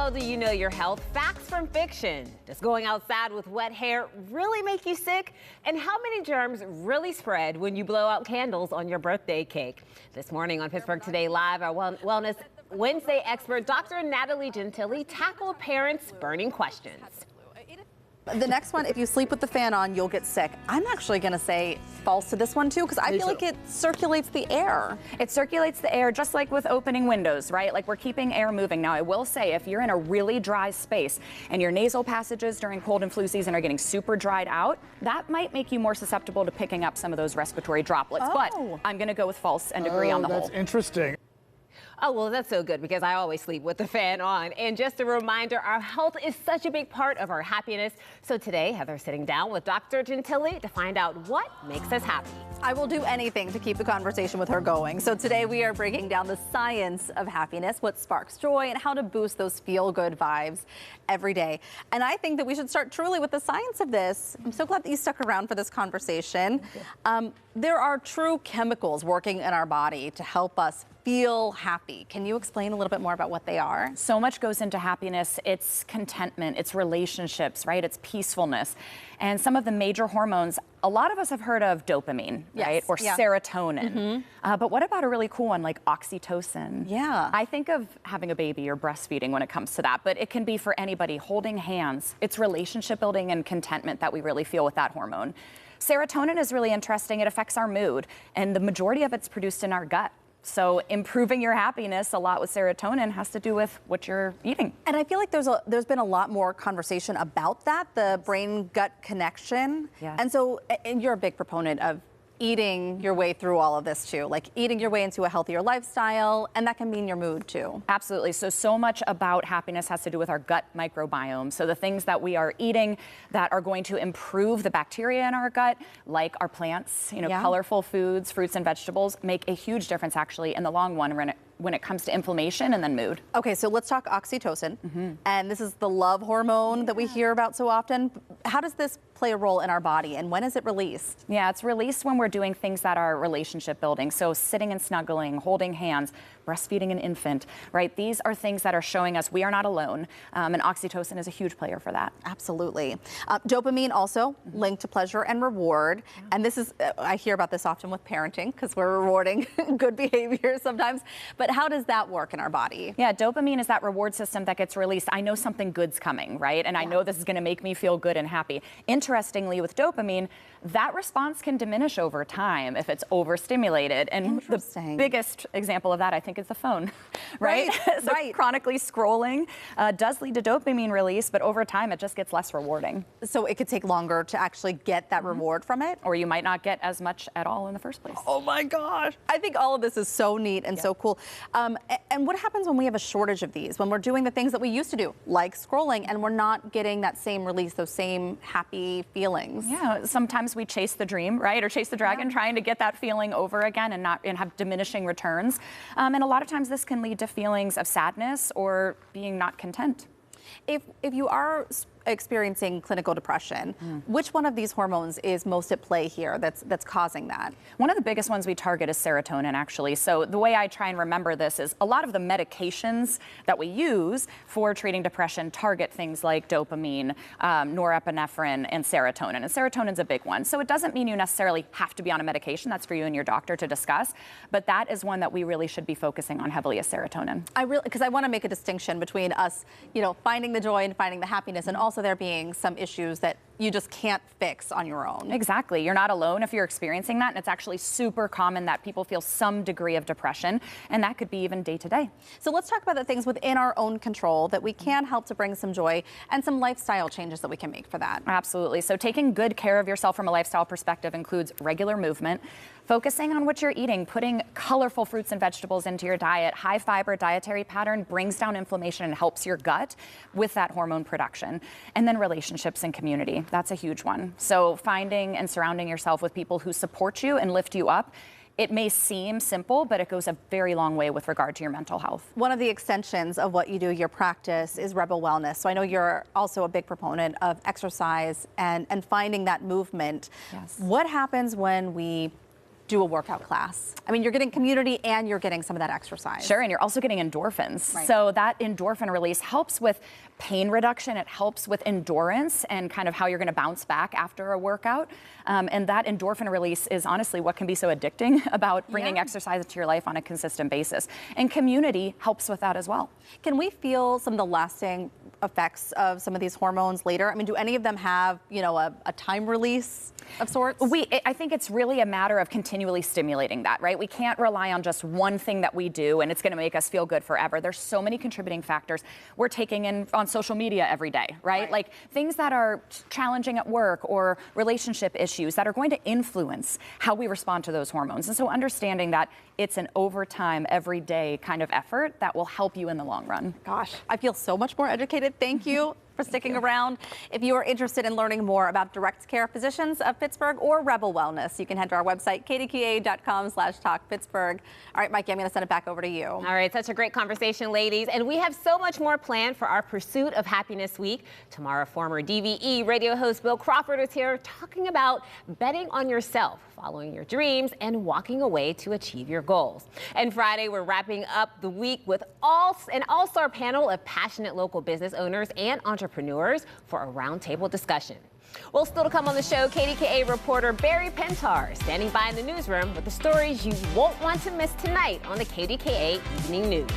well do you know your health? Facts from fiction. Does going outside with wet hair really make you sick? And how many germs really spread when you blow out candles on your birthday cake? This morning on Pittsburgh Today Live, our Wellness Wednesday expert, Dr. Natalie Gentile, tackled parents' burning questions. The next one, if you sleep with the fan on, you'll get sick. I'm actually going to say false to this one, too, because I feel like it circulates the air. It circulates the air just like with opening windows, right? Like we're keeping air moving. Now, I will say if you're in a really dry space and your nasal passages during cold and flu season are getting super dried out, that might make you more susceptible to picking up some of those respiratory droplets. But I'm going to go with false and agree on the whole. That's interesting. Oh, well, that's so good because I always sleep with the fan on. And just a reminder, our health is such a big part of our happiness. So today, Heather's sitting down with Dr. Gentile to find out what makes us happy. I will do anything to keep the conversation with her going. So today we are breaking down the science of happiness, what sparks joy, and how to boost those feel-good vibes every day. And I think that we should start truly with the science of this. I'm so glad that you stuck around for this conversation. There are true chemicals working in our body to help us feel happy. Can you explain a little bit more about what they are? So much goes into happiness. It's contentment, it's relationships, right? It's peacefulness. And some of the major hormones, a lot of us have heard of dopamine, right? Or serotonin. But what about a really cool one like oxytocin? Yeah. I think of having a baby or breastfeeding when it comes to that, but it can be for anybody, holding hands. It's relationship building and contentment that we really feel with that hormone. Serotonin is really interesting. It affects our mood, and the majority of it's produced in our gut. So improving your happiness a lot with serotonin has to do with what you're eating. And I feel like there's been a lot more conversation about that, the brain-gut connection. Yes. And so, and you're a big proponent of eating your way through all of this too, like eating your way into a healthier lifestyle, and that can mean your mood too. Absolutely. So much about happiness has to do with our gut microbiome. So the things that we are eating that are going to improve the bacteria in our gut, like our plants, colorful foods, fruits and vegetables, make a huge difference actually in the long run when it comes to inflammation and then mood. Okay, so let's talk oxytocin. And this is the love hormone that we hear about so often. How does this play a role in our body, and when is it released? Yeah, it's released when we're doing things that are relationship building. So sitting and snuggling, holding hands, breastfeeding an infant, right? These are things that are showing us we are not alone. And oxytocin is a huge player for that. Absolutely. Dopamine also linked to pleasure and reward. And this is, I hear about this often with parenting because we're rewarding good behavior sometimes. But how does that work in our body? Yeah, dopamine is that reward system that gets released. I know something good's coming, right? And I know this is going to make me feel good and happy. Interestingly, with dopamine, that response can diminish over time if it's overstimulated. And the biggest example of that, I think, is the phone, right? So chronically scrolling does lead to dopamine release, but over time it just gets less rewarding. So it could take longer to actually get that reward from it? Or you might not get as much at all in the first place. Oh my gosh. I think all of this is so neat and so cool. And what happens when we have a shortage of these, when we're doing the things that we used to do, like scrolling, and we're not getting that same release, those same happy feelings? Yeah, sometimes we chase the dream, right? Or chase the dragon, trying to get that feeling over again and have diminishing returns. And a lot of times this can lead to feelings of sadness or being not content. If you are experiencing clinical depression, which one of these hormones is most at play here that's causing that? One of the biggest ones we target is serotonin, actually. So the way I try and remember this is a lot of the medications that we use for treating depression target things like dopamine, norepinephrine, and serotonin. And serotonin's a big one. So it doesn't mean you necessarily have to be on a medication. That's for you and your doctor to discuss. But that is one that we really should be focusing on heavily, is serotonin. Because I want to make a distinction between us, finding the joy and finding the happiness, and also there being some issues that you just can't fix on your own. Exactly. You're not alone if you're experiencing that, and it's actually super common that people feel some degree of depression, and that could be even day to day. So let's talk about the things within our own control that we can help to bring some joy and some lifestyle changes that we can make for that. Absolutely. So taking good care of yourself from a lifestyle perspective includes regular movement, focusing on what you're eating, putting colorful fruits and vegetables into your diet. High fiber dietary pattern brings down inflammation and helps your gut with that hormone production. And then relationships and community. That's a huge one. So finding and surrounding yourself with people who support you and lift you up. It may seem simple, but it goes a very long way with regard to your mental health. One of the extensions of what you do, your practice, is Rebel Wellness. So I know you're also a big proponent of exercise and finding that movement. Yes. What happens when we do a workout class? I mean, you're getting community and you're getting some of that exercise. Sure, and you're also getting endorphins. Right. So that endorphin release helps with pain reduction. It helps with endurance and kind of how you're going to bounce back after a workout. And that endorphin release is honestly what can be so addicting about bringing exercise into your life on a consistent basis. And community helps with that as well. Can we feel some of the lasting effects of some of these hormones later? I mean, do any of them have, you know, a time release of sorts? I think it's really a matter of continually stimulating that, right? We can't rely on just one thing that we do and it's going to make us feel good forever. There's so many contributing factors we're taking in on social media every day, right? Like things that are challenging at work or relationship issues that are going to influence how we respond to those hormones. And so understanding that it's an overtime, everyday kind of effort that will help you in the long run. Gosh, I feel so much more educated. Thank you for sticking around. If you are interested in learning more about direct care physicians of Pittsburgh or Rebel Wellness, you can head to our website, kdka.com/talkpittsburgh. All right, Mikey, I'm going to send it back over to you. All right, such a great conversation, ladies. And we have so much more planned for our Pursuit of Happiness Week. Tomorrow, former DVE radio host Bill Crawford is here talking about betting on yourself, following your dreams, and walking away to achieve your goals. And Friday, we're wrapping up the week with an all-star panel of passionate local business owners and entrepreneurs for a roundtable discussion. Well, still to come on the show, KDKA reporter Barry Pentar standing by in the newsroom with the stories you won't want to miss tonight on the KDKA Evening News.